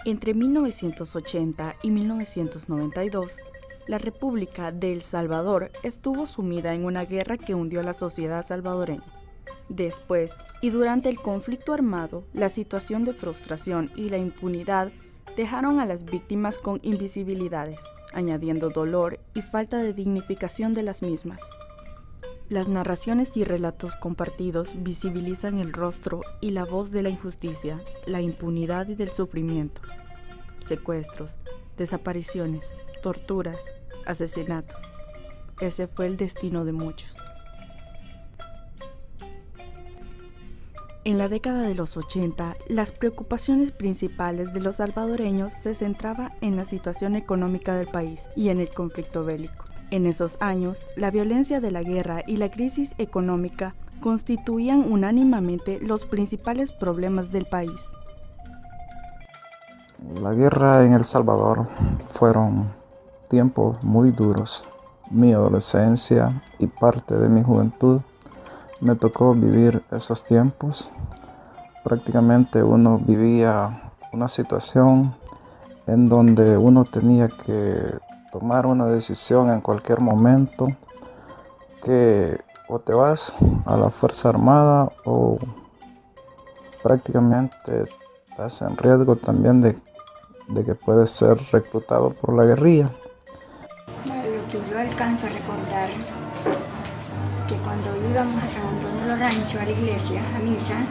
Entre 1980 y 1992, la República de El Salvador estuvo sumida en una guerra que hundió a la sociedad salvadoreña. Después y durante el conflicto armado, la situación de frustración y la impunidad dejaron a las víctimas con invisibilidades, añadiendo dolor y falta de dignificación de las mismas. Las narraciones y relatos compartidos visibilizan el rostro y la voz de la injusticia, la impunidad y del sufrimiento. Secuestros, desapariciones, torturas, asesinatos. Ese fue el destino de muchos. En la década de los 80, las preocupaciones principales de los salvadoreños se centraban en la situación económica del país y en el conflicto bélico. En esos años, la violencia de la guerra y la crisis económica constituían unánimemente los principales problemas del país. La guerra en El Salvador fueron tiempos muy duros. Mi adolescencia y parte de mi juventud me tocó vivir esos tiempos. Prácticamente uno vivía una situación en donde uno tenía que tomar una decisión en cualquier momento, que o te vas a la Fuerza Armada o prácticamente estás en riesgo también de que puedes ser reclutado por la guerrilla. Lo que yo alcanzo a recordar, que cuando íbamos a San Antonio de los Ranchos, a la iglesia, a misa,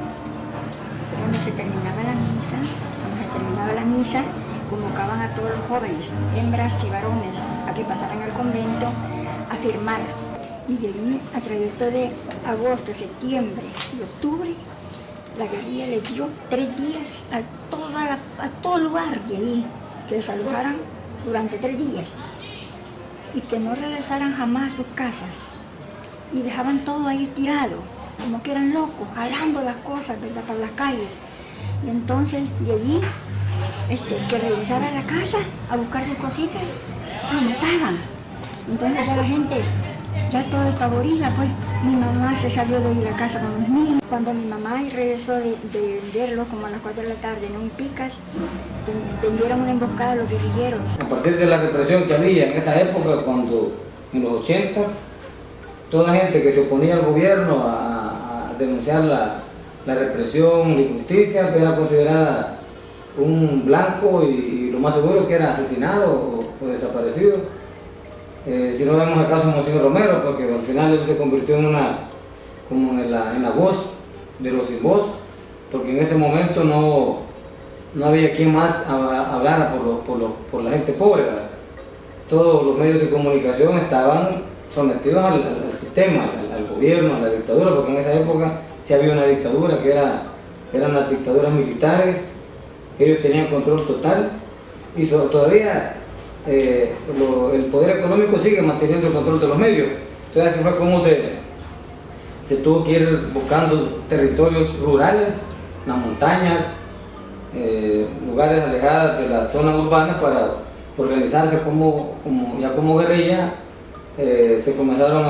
cuando se terminaba la misa, convocaban a todos los jóvenes, hembras y varones, a que pasaran al convento a firmar. Y de ahí, a trayecto de agosto, septiembre y octubre, la guerrilla le dio 3 días a todo lugar de ahí, que desalojaran durante 3 días y que no regresaran jamás a sus casas. Y dejaban todo ahí tirado, como que eran locos, jalando las cosas, ¿verdad?, para las calles. Y entonces, de allí, que regresara a la casa a buscar sus cositas, lo mataban. Entonces ya la gente, ya todo despavorida, pues mi mamá se salió de ir a la casa con los niños. Cuando mi mamá regresó de venderlo, como a las 4 de la tarde, en un picas, vendieron una emboscada a los guerrilleros. A partir de la represión que había en esa época, cuando en los 80, toda gente que se oponía al gobierno a denunciar la represión, la injusticia, era considerada un blanco y lo más seguro que era asesinado o desaparecido. Si no vemos el caso de Monseñor Romero, porque al final él se convirtió en la voz de los sin voz, porque en ese momento no había quien más hablara por la gente pobre, ¿verdad? Todos los medios de comunicación estaban sometidos al sistema, al gobierno, a la dictadura, porque en esa época sí había una dictadura que eran las dictaduras militares, que ellos tenían control total, y todavía el poder económico sigue manteniendo el control de los medios. Entonces así fue como se tuvo que ir buscando territorios rurales, las montañas, lugares alejados de la zona urbana para organizarse como guerrilla. Se comenzaron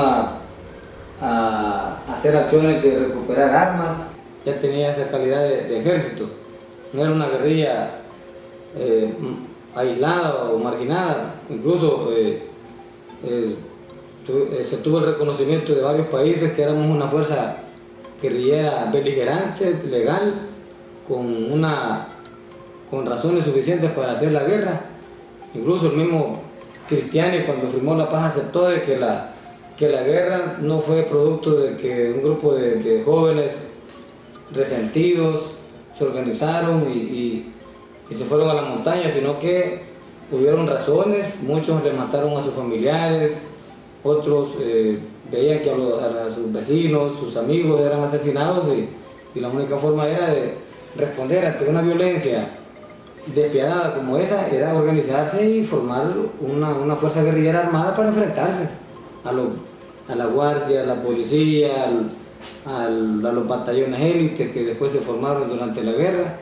a hacer acciones de recuperar armas. Ya tenía esa calidad de ejército, no era una guerrilla aislada o marginada. Incluso se tuvo el reconocimiento de varios países que éramos una fuerza guerrillera beligerante, legal, con razones suficientes para hacer la guerra. Incluso el mismo Cristiani, cuando firmó la paz, aceptó de que la guerra no fue producto de que un grupo de jóvenes resentidos se organizaron y se fueron a la montaña, sino que hubieron razones. Muchos le mataron a sus familiares, otros veían que a sus vecinos, sus amigos eran asesinados y la única forma era de responder ante una violencia despiadada como esa, era organizarse y formar una fuerza guerrillera armada para enfrentarse a la guardia, a la policía, a los batallones élites que después se formaron durante la guerra.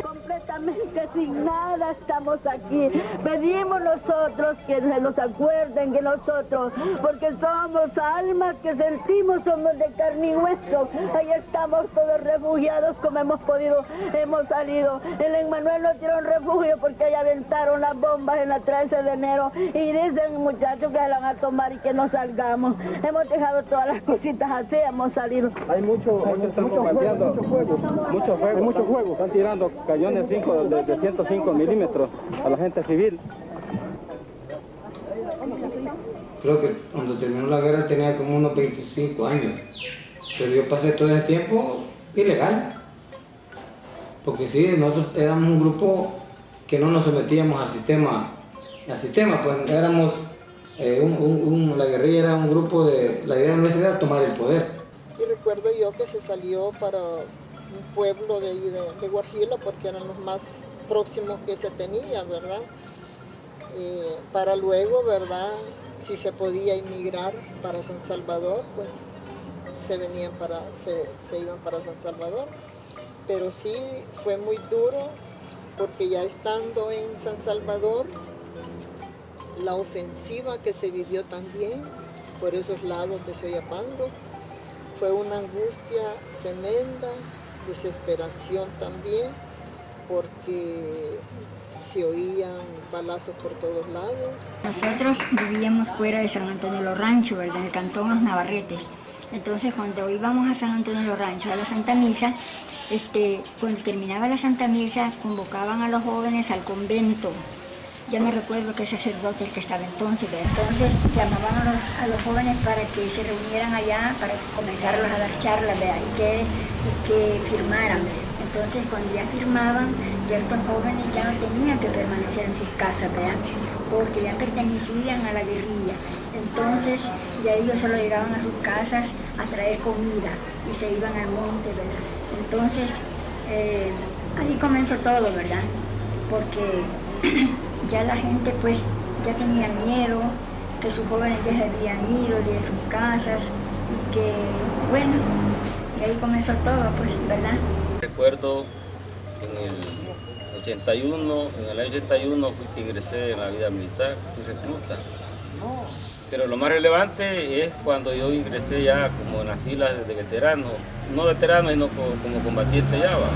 Completamente sin nada, estamos aquí. Pedimos nosotros que se nos acuerden que nosotros, porque somos almas que sentimos, somos de carne y hueso. Ahí estamos todos refugiados como hemos podido, hemos salido. El Emmanuel no tiene un refugio porque ahí aventaron las bombas en la 13 de enero y dicen muchachos que se la van a tomar y que no salgamos. Hemos dejado todas las cositas así, hemos salido. Hay mucho fuego. Están tirando cañones de 105 milímetros a la gente civil. Creo que cuando terminó la guerra tenía como unos 25 años, pero yo pasé todo ese tiempo ilegal, porque sí, nosotros éramos un grupo que no nos sometíamos al sistema, pues éramos, la guerrilla era un grupo la idea nuestra era tomar el poder. Y recuerdo yo que se salió para un pueblo de ahí de Guajira, porque eran los más próximos que se tenía, ¿verdad? Para luego, ¿verdad? Si se podía emigrar para San Salvador, pues se iban para San Salvador. Pero sí fue muy duro, porque ya estando en San Salvador, la ofensiva que se vivió también por esos lados de Soyapango fue una angustia tremenda, desesperación también, porque se oían balazos por todos lados. Nosotros vivíamos fuera de San Antonio de los Ranchos, ¿verdad? En el cantón Los Navarretes. Entonces, cuando íbamos a San Antonio de los Ranchos, a la Santa Misa, cuando terminaba la Santa Misa, convocaban a los jóvenes al convento. Ya me recuerdo que ese sacerdote el que estaba entonces, ¿verdad? Entonces llamaban a los jóvenes para que se reunieran allá, para comenzarlos a dar charlas, ¿verdad? Y que firmaran. Entonces, cuando ya firmaban, ya estos jóvenes ya no tenían que permanecer en sus casas, ¿verdad? Porque ya pertenecían a la guerrilla. Entonces, ya ellos solo llegaban a sus casas a traer comida y se iban al monte, ¿verdad? Entonces, ahí comenzó todo, ¿verdad? Porque ya la gente pues ya tenía miedo, que sus jóvenes ya se habían ido de sus casas y que, bueno, y ahí comenzó todo, pues, ¿verdad? Recuerdo en el 81, en el año 81 fui que ingresé en la vida militar, fui recluta. Pero lo más relevante es cuando yo ingresé ya como en las filas de veteranos, no veteranos, sino como combatiente ya, ¿va?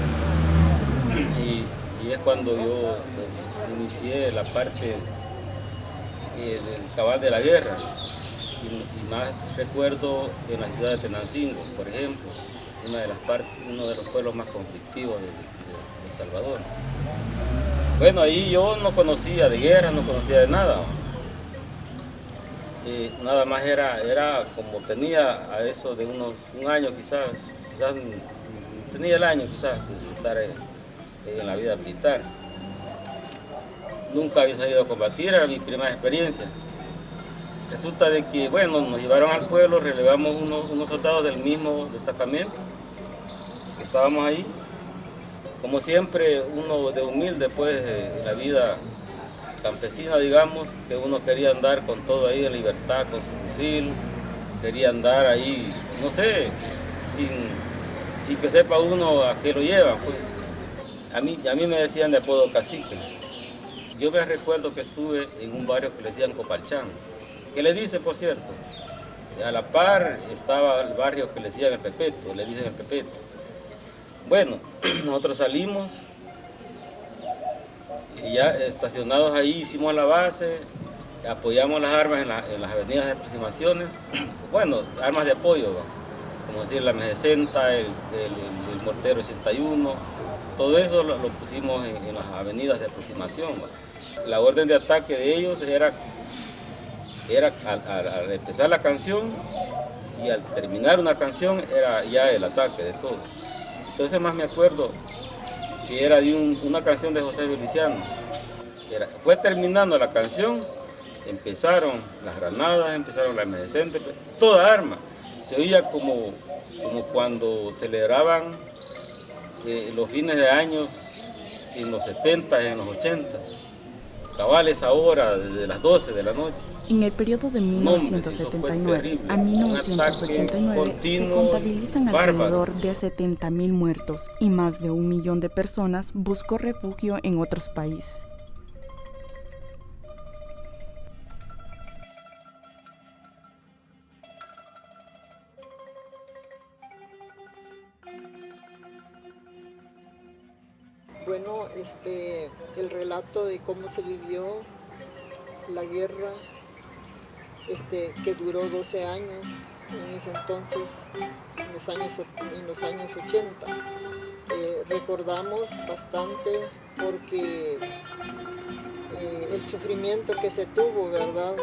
Y es cuando yo pues, inicié la parte del cabal de la guerra. Y más recuerdo en la ciudad de Tenancingo, por ejemplo, uno de los pueblos más conflictivos de El Salvador. Bueno, ahí yo no conocía de guerra, no conocía de nada. Nada más era como tenía a eso de un año quizás tenía el año quizás de estar en la vida militar. Nunca había salido a combatir, era mi primera experiencia. Resulta de que, bueno, nos llevaron al pueblo, relevamos unos soldados del mismo destacamento, que estábamos ahí. Como siempre, uno de humilde, pues, en la vida campesina, digamos, que uno quería andar con todo ahí en libertad, con su fusil, quería andar ahí, no sé, sin que sepa uno a qué lo lleva, pues. A mí me decían de apodo cacique. Yo me recuerdo que estuve en un barrio que le decían Copalchán, que le dicen, por cierto, a la par estaba el barrio que le decían El Pepeto, le dicen El Pepeto. Bueno, nosotros salimos y ya estacionados ahí hicimos la base, apoyamos las armas en las avenidas de aproximaciones, bueno, armas de apoyo, como decir la M60, el mortero 81, todo eso lo pusimos en las avenidas de aproximación. La orden de ataque de ellos era al empezar la canción y al terminar una canción era ya el ataque de todo. Entonces más me acuerdo que era de una canción de José Feliciano. Fue terminando la canción, empezaron las granadas, empezaron la M60, toda arma. Se oía como cuando celebraban los fines de años en los 70 y en los 80. Cabales ahora, desde las 12 de la noche. En el periodo de 1979 a 1989 se contabilizan alrededor de 70.000 muertos y más de 1 millón de personas buscó refugio en otros países. bueno, el relato de cómo se vivió la guerra que duró 12 años en ese entonces, en los años 80. Recordamos bastante porque el sufrimiento que se tuvo, ¿verdad?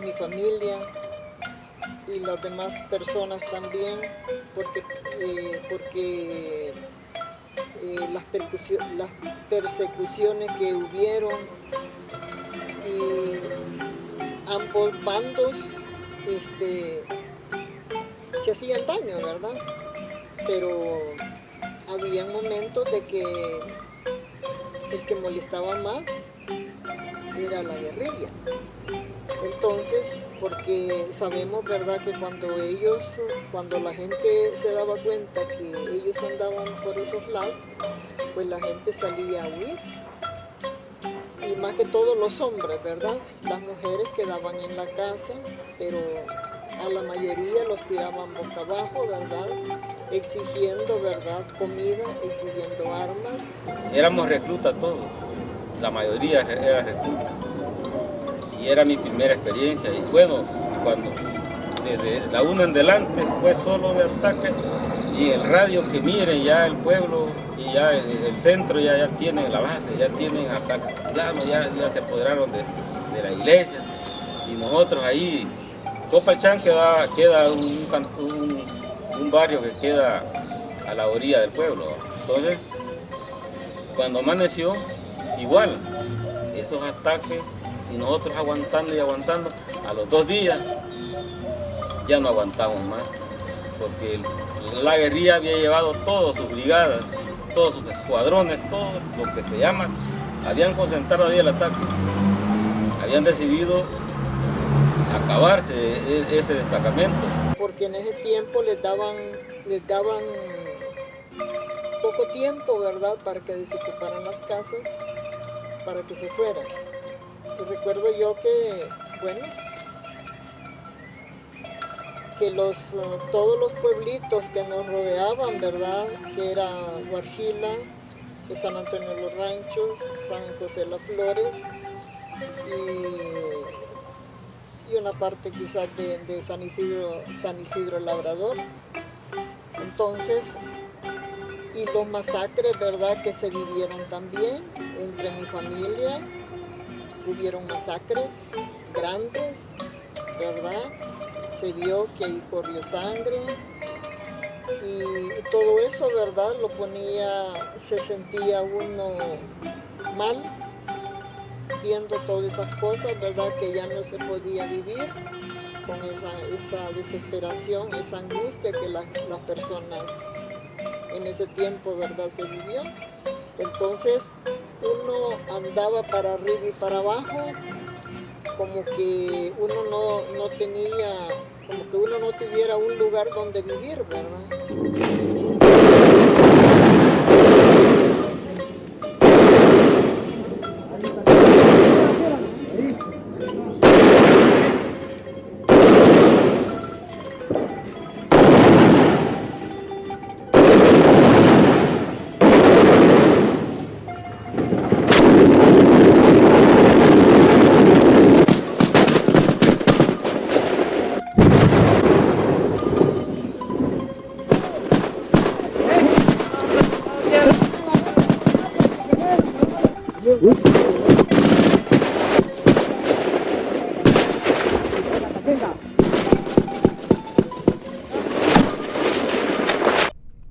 Mi familia y las demás personas también, porque las persecuciones que hubieron, y ambos bandos se hacían daño, ¿verdad? Pero había momentos de que el que molestaba más era la guerrilla. Entonces, porque sabemos, ¿verdad?, que cuando la gente se daba cuenta que ellos andaban por esos lados, pues la gente salía a huir. Y más que todos los hombres, ¿verdad? Las mujeres quedaban en la casa, pero a la mayoría los tiraban boca abajo, ¿verdad? Exigiendo, ¿verdad?, comida, exigiendo armas. Éramos reclutas todos, la mayoría era recluta. Y era mi primera experiencia. Y bueno, cuando desde la 1 en adelante fue solo de ataque, y el radio que miren ya el pueblo y ya el centro ya tienen la base, ya tienen ataques, ya se apoderaron de la iglesia. Y nosotros ahí, Copalchán queda un barrio que queda a la orilla del pueblo. Entonces, cuando amaneció, igual, esos ataques, y nosotros aguantando y aguantando, a los 2 días ya no aguantamos más, porque la guerrilla había llevado todas sus brigadas, todos sus escuadrones, todo lo que se llama, habían concentrado ahí el ataque, habían decidido acabarse ese destacamento. Porque en ese tiempo les daban poco tiempo, ¿verdad?, para que desocuparan las casas, para que se fueran. Y recuerdo yo que, bueno, que todos los pueblitos que nos rodeaban, ¿verdad?, que era Guarjila, de San Antonio de los Ranchos, San José de las Flores y una parte quizás de San Isidro Labrador. Entonces, y los masacres, ¿verdad?, que se vivieron también entre mi familia. Hubieron masacres grandes, ¿verdad? Se vio que ahí corrió sangre y todo eso, ¿verdad?, se sentía uno mal viendo todas esas cosas, ¿verdad?, que ya no se podía vivir con esa desesperación, esa angustia que las personas en ese tiempo, ¿verdad?, se vivió. Entonces uno andaba para arriba y para abajo, como que uno no tuviera un lugar donde vivir, ¿verdad?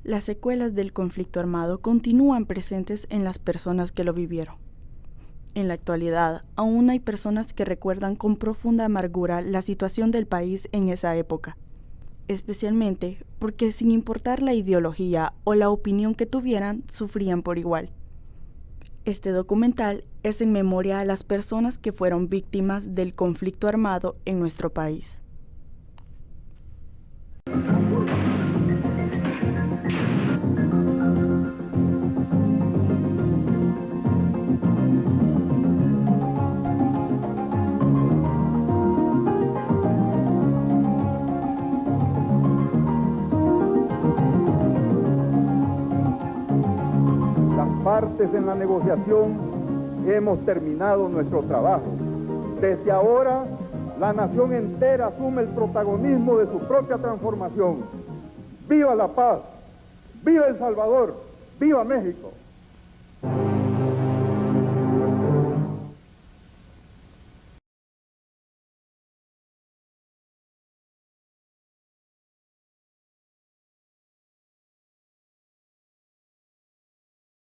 Las secuelas del conflicto armado continúan presentes en las personas que lo vivieron. En la actualidad, aún hay personas que recuerdan con profunda amargura la situación del país en esa época, especialmente porque sin importar la ideología o la opinión que tuvieran, sufrían por igual. Este documental es en memoria a las personas que fueron víctimas del conflicto armado en nuestro país. partes en la negociación, hemos terminado nuestro trabajo. Desde ahora, la nación entera asume el protagonismo de su propia transformación. ¡Viva la paz! ¡Viva El Salvador! ¡Viva México!